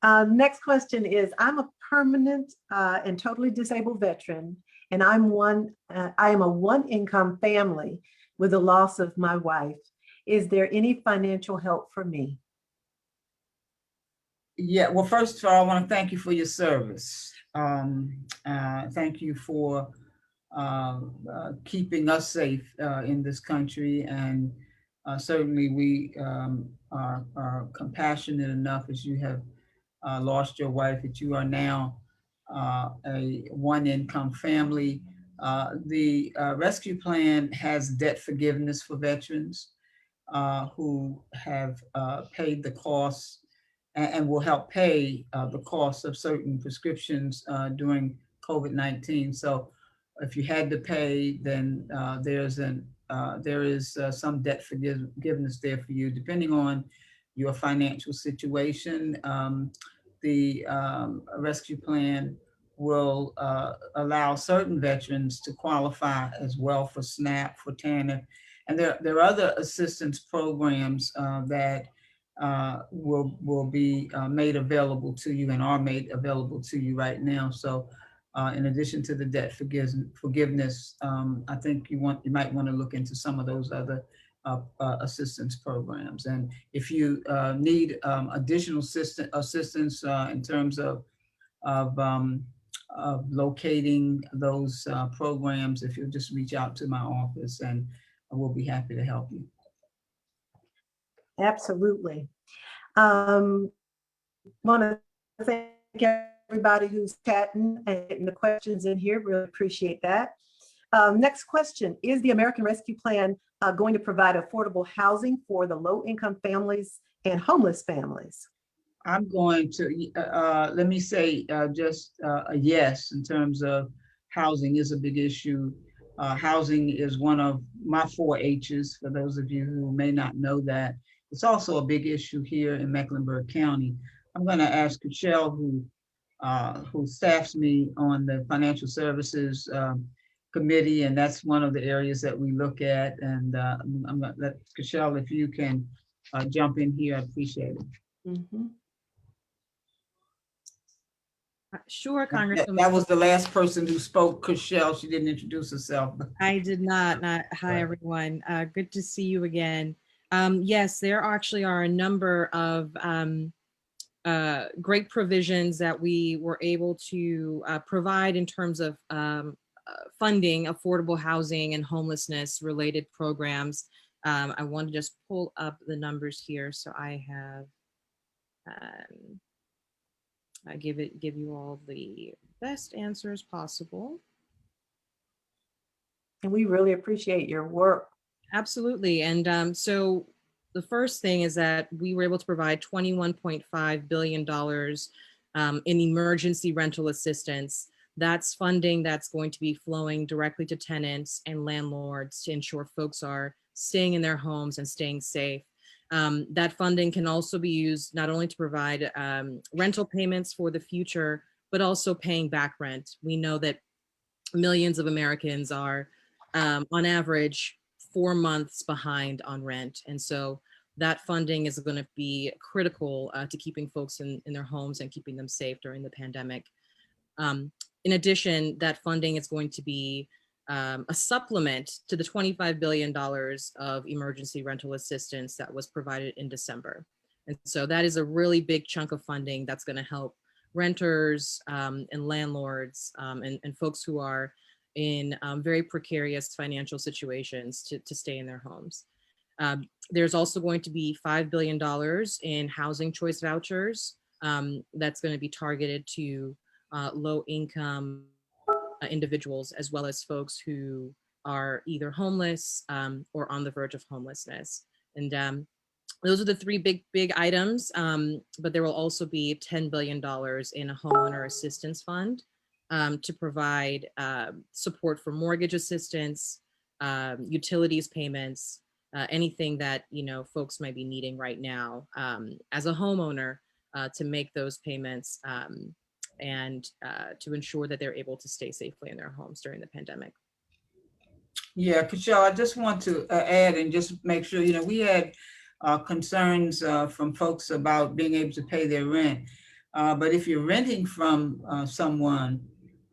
Speaker 1: Next question is, I'm a permanent and totally disabled veteran, and I am a one-income family with the loss of my wife. Is there any financial help for me?
Speaker 3: Yeah, well, first of all, I want to thank you for your service. Thank you for keeping us safe in this country, and certainly we are compassionate enough, as you have lost your wife, that you are now a one-income family. The rescue plan has debt forgiveness for veterans who have paid the costs and will help pay the cost of certain prescriptions during COVID-19. So if you had to pay, then there is some debt forgiveness there for you, depending on your financial situation. The rescue plan will allow certain veterans to qualify as well for SNAP, for TANF, and there are other assistance programs that will be made available to you and are made available to you right now. So in addition to the debt forgiveness, I think you might want to look into some of those other assistance programs. And if you need additional assistance in terms of locating those programs, if you'll just reach out to my office, and we'll be happy to help you.
Speaker 1: Absolutely. Want to thank everybody who's chatting and getting the questions in here. Really appreciate that. Next question, is the American Rescue Plan going to provide affordable housing for the low-income families and homeless families?
Speaker 3: I'm going to, let me say just a yes in terms of housing is a big issue. Housing is one of my 4 H's, for those of you who may not know that. It's also a big issue here in Mecklenburg County. I'm going to ask Michelle, who staffs me on the Financial Services Committee, and that's one of the areas that we look at. And I'm going to let Michelle, if you can jump in here, I appreciate it.
Speaker 1: Mm-hmm.
Speaker 4: Sure,
Speaker 3: That
Speaker 4: Congresswoman.
Speaker 3: was the last person who spoke, Chriselle. She didn't introduce herself.
Speaker 4: I did not. Hi, everyone. Good to see you again. Yes, there actually are a number of great provisions that we were able to provide in terms of funding affordable housing and homelessness related programs. I want to just pull up the numbers here. So I have, I give you all the best answers possible.
Speaker 1: And we really appreciate your work.
Speaker 4: Absolutely. And so the first thing is that we were able to provide $21.5 billion in emergency rental assistance. That's funding that's going to be flowing directly to tenants and landlords to ensure folks are staying in their homes and staying safe. That funding can also be used not only to provide rental payments for the future, but also paying back rent. We know that millions of Americans are on average 4 months behind on rent. And so that funding is going to be critical to keeping folks in their homes and keeping them safe during the pandemic. In addition, that funding is going to be a supplement to the $25 billion of emergency rental assistance that was provided in December. And so that is a really big chunk of funding that's going to help renters and landlords and folks who are in very precarious financial situations to stay in their homes. There's also going to be $5 billion in housing choice vouchers that's going to be targeted to low income individuals, as well as folks who are either homeless or on the verge of homelessness. And those are the three big items, but there will also be $10 billion in a homeowner assistance fund to provide support for mortgage assistance, utilities payments, anything that folks might be needing right now as a homeowner to make those payments and to ensure that they're able to stay safely in their homes during the pandemic.
Speaker 3: Yeah, Chriselle, I just want to add and just make sure, we had concerns from folks about being able to pay their rent. But if you're renting from someone,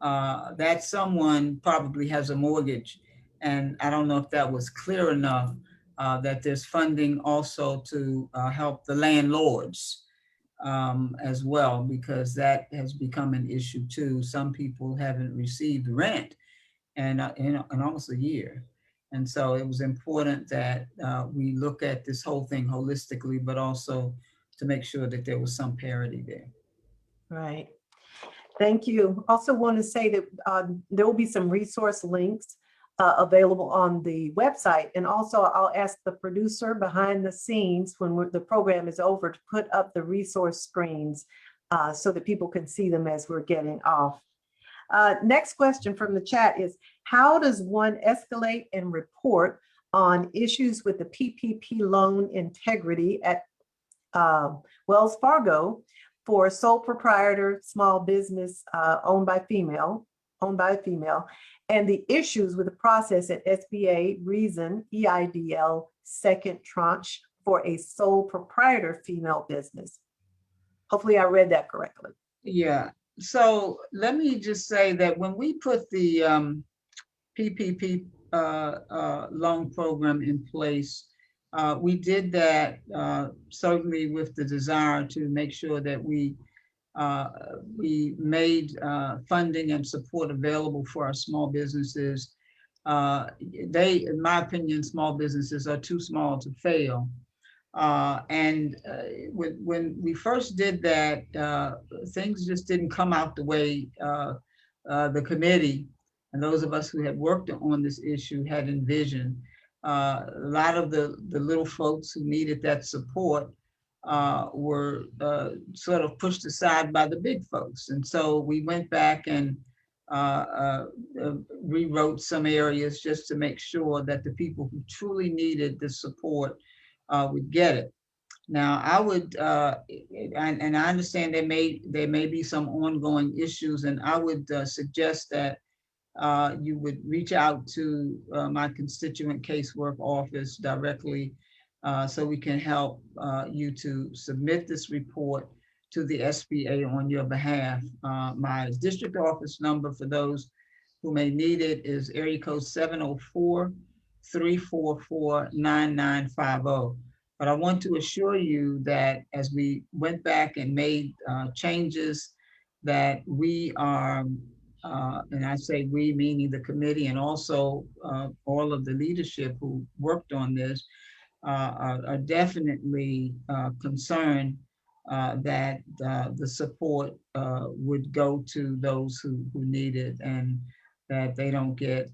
Speaker 3: that someone probably has a mortgage. And I don't know if that was clear enough that there's funding also to help the landlords as well, because that has become an issue too. Some people haven't received rent in almost a year. And so it was important that we look at this whole thing holistically, but also to make sure that there was some parity there.
Speaker 1: Right. Thank you. Also want to say that there will be some resource links available on the website. And also I'll ask the producer behind the scenes when the program is over to put up the resource screens so that people can see them as we're getting off. Next question from the chat is, how does one escalate and report on issues with the PPP loan integrity at Wells Fargo for sole proprietor, small business owned by a female, and the issues with the process at SBA Reason EIDL second tranche for a sole proprietor female business? Hopefully I read that correctly.
Speaker 3: Yeah. So let me just say that when we put the PPP loan program in place, we did that certainly with the desire to make sure that we made funding and support available for our small businesses. In my opinion, small businesses are too small to fail. When we first did that, things just didn't come out the way the committee and those of us who had worked on this issue had envisioned. A lot of the little folks who needed that support were sort of pushed aside by the big folks. And so we went back and rewrote some areas just to make sure that the people who truly needed the support would get it. Now, I would, and I understand there may be some ongoing issues, and I would suggest that you would reach out to my constituent casework office directly so we can help you to submit this report to the SBA on your behalf. My district office number for those who may need it is area code 704-344-9950. But I want to assure you that as we went back and made changes, that we are, and I say we meaning the committee and also all of the leadership who worked on this, are definitely concerned that the support would go to those who need it, and that they don't get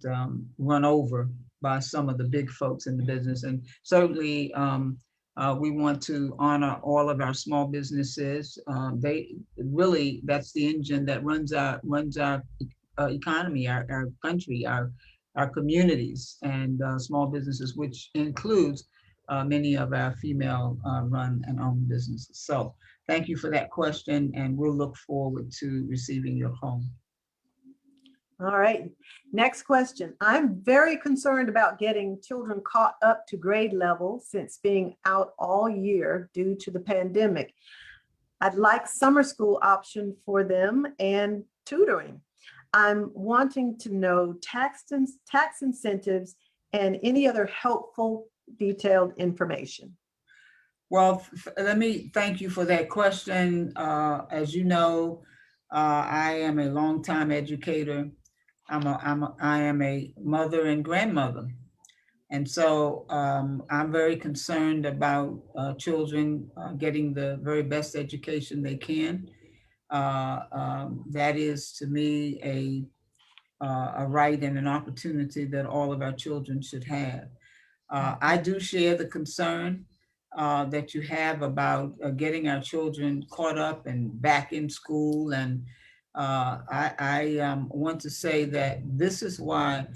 Speaker 3: run over by some of the big folks in the business. And certainly we want to honor all of our small businesses. They really, that's the engine that runs our economy, our country, our communities, and small businesses, which includes many of our female run and owned businesses. So thank you for that question, and we'll look forward to receiving your home.
Speaker 1: All right, next question. I'm very concerned about getting children caught up to grade level since being out all year due to the pandemic. I'd like summer school option for them and tutoring. I'm wanting to know tax incentives and any other helpful detailed information.
Speaker 3: Well, let me thank you for that question. As you know, I am a longtime educator. I am a mother and grandmother. And so I'm very concerned about children getting the very best education they can. That is, to me, a right and an opportunity that all of our children should have. I do share the concern that you have about getting our children caught up and back in school. And I want to say that this is why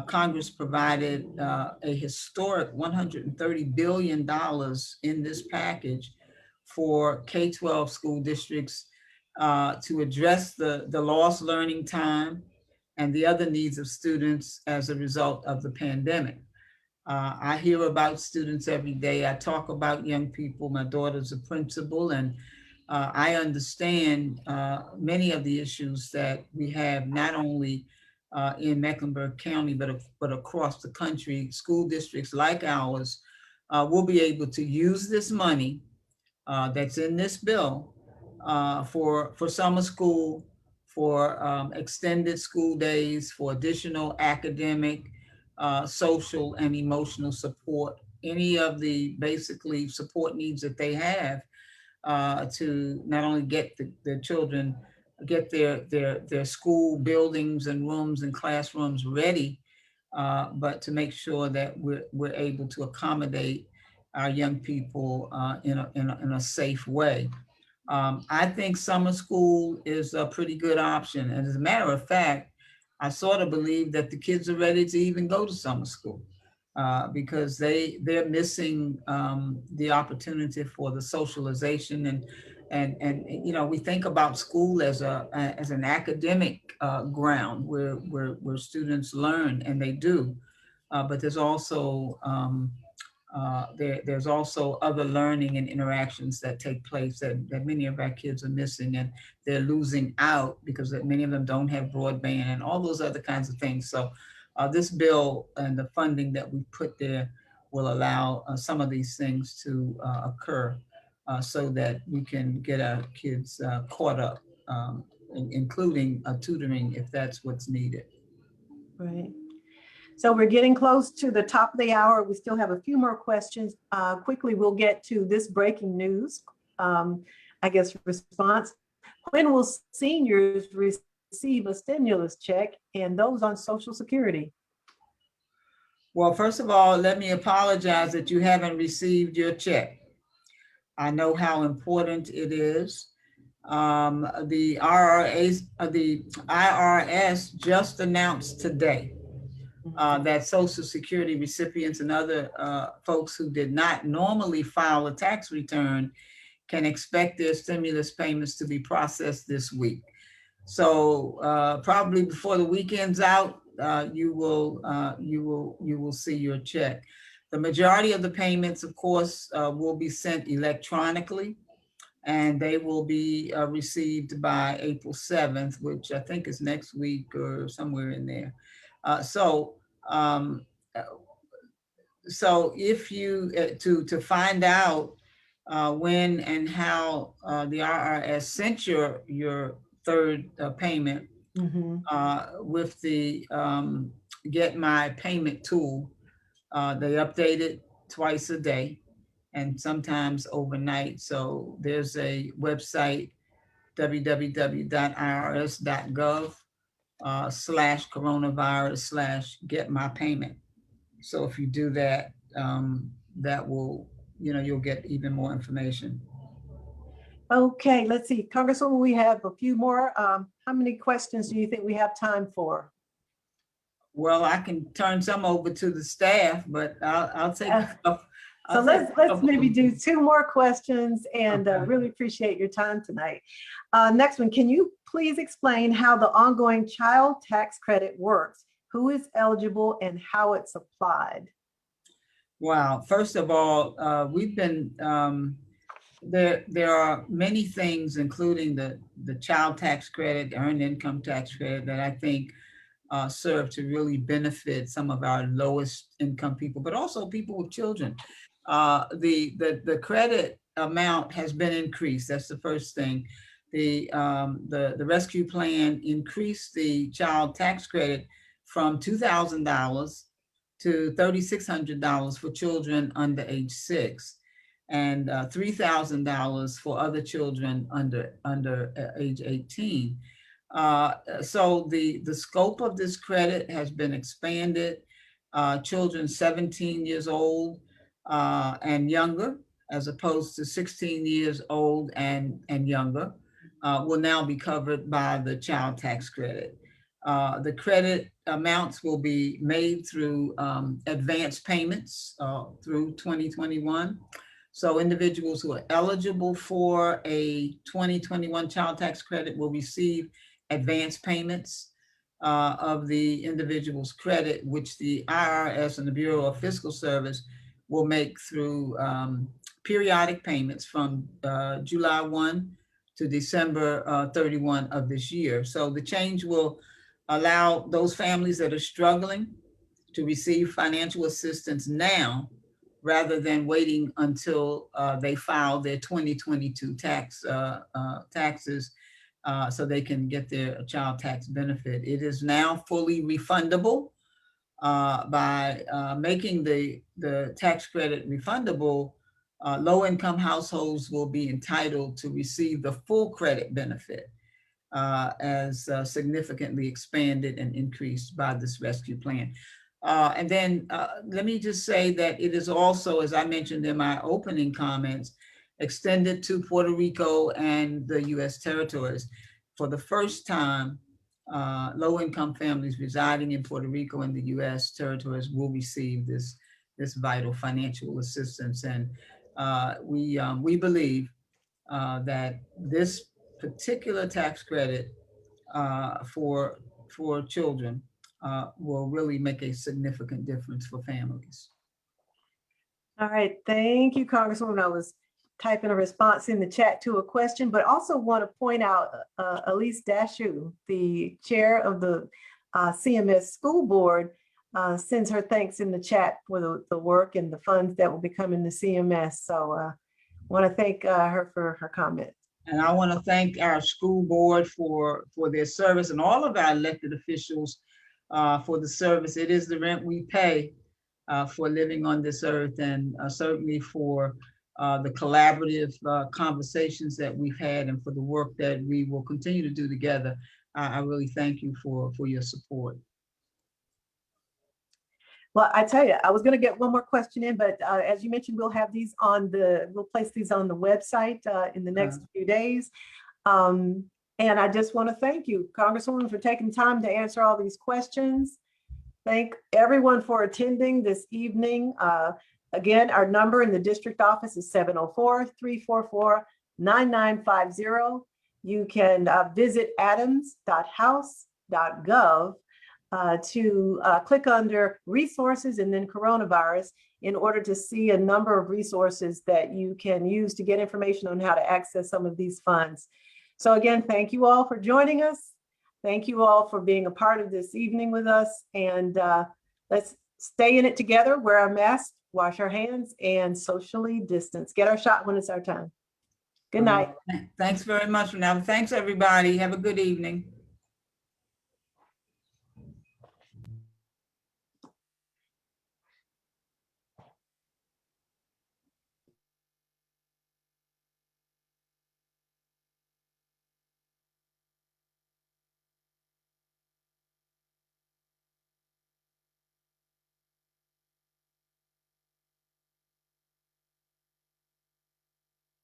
Speaker 3: Congress provided a historic $130 billion in this package for K-12 school districts to address the lost learning time and the other needs of students as a result of the pandemic. I hear about students every day. I talk about young people. My daughter's a principal, and I understand many of the issues that we have, not only in Mecklenburg County, but across the country. School districts like ours will be able to use this money that's in this bill for summer school, for extended school days, for additional academic, social, and emotional support, any of the basically support needs that they have to not only get the children, get their school buildings and rooms and classrooms ready, but to make sure that we're able to accommodate our young people in a safe way. I think summer school is a pretty good option. And as a matter of fact, I sort of believe that the kids are ready to even go to summer school because they're missing the opportunity for the socialization and you know, we think about school as an academic ground where students learn, and they do, but there's also there's also other learning and interactions that take place that many of our kids are missing, and they're losing out because many of them don't have broadband and all those other kinds of things. So this bill and the funding that we put there will allow some of these things to occur so that we can get our kids caught up, including tutoring if that's what's needed.
Speaker 1: Right. So we're getting close to the top of the hour. We still have a few more questions. Quickly, we'll get to this breaking news, I guess, response. When will seniors receive a stimulus check and those on Social Security?
Speaker 3: Well, first of all, let me apologize that you haven't received your check. I know how important it is. The IRS just announced today that Social Security recipients and other folks who did not normally file a tax return can expect their stimulus payments to be processed this week. So probably before the weekend's out, you will see your check. The majority of the payments, of course, will be sent electronically. and they will be received by April 7th, which I think is next week or somewhere in there. Um, so if you, to find out when and how the IRS sent your third payment with the Get My Payment tool, they update it twice a day and sometimes overnight. So there's a website, www.irs.gov /coronavirus/getmypayment. So if you do that, that will, you'll get even more information.
Speaker 1: Okay, let's see. Congresswoman, we have a few more. How many questions do you think we have time for?
Speaker 3: Well, I can turn some over to the staff, but I'll take.
Speaker 1: So let's maybe do 2 more questions, and
Speaker 3: Okay.
Speaker 1: really appreciate your time tonight. Next one, can you please explain how the ongoing child tax credit works? Who is eligible and how it's applied?
Speaker 3: Wow. First of all, we've been, there are many things, including the child tax credit, earned income tax credit, that I think serve to really benefit some of our lowest income people, but also people with children. The credit amount has been increased. That's the first thing. The rescue plan increased the child tax credit from $2,000 to $3,600 for children under age 6, and $3,000 for other children under age 18. So the scope of this credit has been expanded. Children 17 years old and younger, as opposed to 16 years old and younger, will now be covered by the child tax credit. The credit amounts will be made through advance payments through 2021. So individuals who are eligible for a 2021 child tax credit will receive advance payments of the individual's credit, which the IRS and the Bureau of Fiscal Service will make through periodic payments from July 1 to December 31 of this year. So the change will allow those families that are struggling to receive financial assistance now, rather than waiting until they file their 2022 taxes so they can get their child tax benefit. It is now fully refundable. By making the tax credit refundable, low-income households will be entitled to receive the full credit benefit as significantly expanded and increased by this rescue plan. And then let me just say that it is also, as I mentioned in my opening comments, extended to Puerto Rico and the U.S. territories. For the first time, low-income families residing in Puerto Rico and the U.S. territories will receive this vital financial assistance. And we believe that this particular tax credit for children will really make a significant difference for families.
Speaker 1: All right, thank you, Congresswoman. I was typing a response in the chat to a question, but also want to point out Elise Dashu, the chair of the CMS School Board, sends her thanks in the chat for the work and the funds that will be coming to CMS. So want to thank her for her comments.
Speaker 3: And I want to thank our school board for their service, and all of our elected officials for the service. It is the rent we pay for living on this earth, and certainly for the collaborative conversations that we've had, and for the work that we will continue to do together. I really thank you for your support.
Speaker 1: Well, I tell you, I was going to get one more question in, but as you mentioned, we'll have these we'll place these on the website in the next few days. And I just want to thank you, Congresswoman, for taking time to answer all these questions. Thank everyone for attending this evening. Again, our number in the district office is 704-344-9950. You can visit adams.house.gov to click under resources and then coronavirus. in order to see a number of resources that you can use to get information on how to access some of these funds. So again, thank you all for joining us. Thank you all for being a part of this evening with us. And let's stay in it together, wear our masks, wash our hands, and socially distance. Get our shot when it's our time. Good night.
Speaker 3: Thanks very much, Renata. Thanks, everybody. Have a good evening.